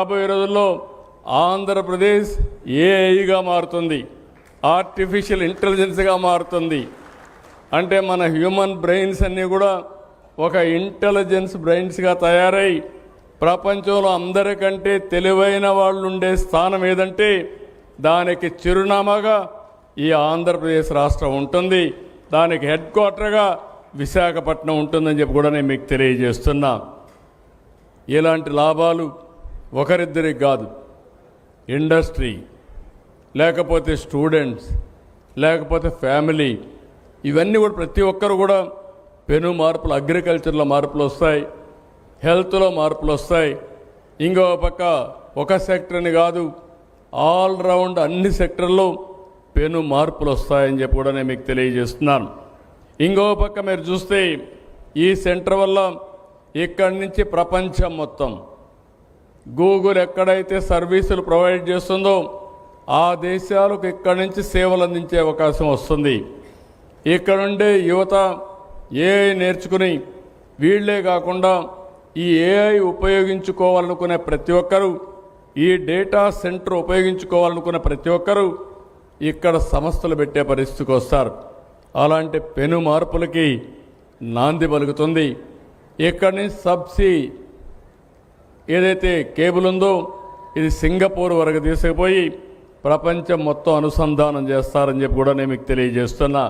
రాబోయే రోజుల్లో ఆంధ్రప్రదేశ్ ఏఐగా మారుతుంది, ఆర్టిఫిషియల్ ఇంటెలిజెన్స్గా మారుతుంది. అంటే మన హ్యూమన్ బ్రెయిన్స్ అన్నీ కూడా ఒక ఇంటెలిజెన్స్ బ్రెయిన్స్గా తయారై ప్రపంచంలో అందరికంటే తెలివైన వాళ్ళు ఉండే స్థానం ఏదంటే దానికి చిరునామాగా ఈ ఆంధ్రప్రదేశ్ రాష్ట్రం ఉంటుంది. దానికి హెడ్ క్వార్టర్గా విశాఖపట్నం ఉంటుందని చెప్పి కూడా నేను మీకు తెలియజేస్తున్నా. ఇలాంటి లాభాలు ఒకరిద్దరికి కాదు, ఇండస్ట్రీ లేకపోతే స్టూడెంట్స్ లేకపోతే ఫ్యామిలీ, ఇవన్నీ కూడా ప్రతి ఒక్కరు కూడా పెను మార్పులు, అగ్రికల్చర్లో మార్పులు వస్తాయి, హెల్త్లో మార్పులు వస్తాయి. ఇంకో పక్క ఒక సెక్టర్ని కాదు, ఆల్ రౌండ్ అన్ని సెక్టర్లో పెను మార్పులు వస్తాయని చెప్పి కూడా నేను మీకు తెలియజేస్తున్నాను. ఇంకో పక్క మీరు చూస్తే ఈ సెంటర్ వల్ల ఇక్కడి నుంచి ప్రపంచం మొత్తం గూగుల్ ఎక్కడైతే సర్వీసులు ప్రొవైడ్ చేస్తుందో ఆ దేశాలకు ఇక్కడి నుంచి సేవలు అందించే అవకాశం వస్తుంది. ఇక్కడ ఉండే యువత ఏఐ నేర్చుకుని వీళ్లే కాకుండా ఈ ఏఐ ఉపయోగించుకోవాలనుకునే ప్రతి ఒక్కరూ, ఈ డేటా సెంటర్ ఉపయోగించుకోవాలనుకునే ప్రతి ఒక్కరూ ఇక్కడ సంస్థలు పెట్టే పరిస్థితికి వస్తారు. అలాంటి పెను మార్పులకి నాంది పలుకుతుంది. ఇక్కడి నుంచి సబ్సీ ఏదైతే కేబుల్ ఉందో ఇది సింగపూర్ వరకు తీసుకుపోయి ప్రపంచం మొత్తం అనుసంధానం చేస్తారని చెప్పి కూడా నేను మీకు తెలియజేస్తున్నా.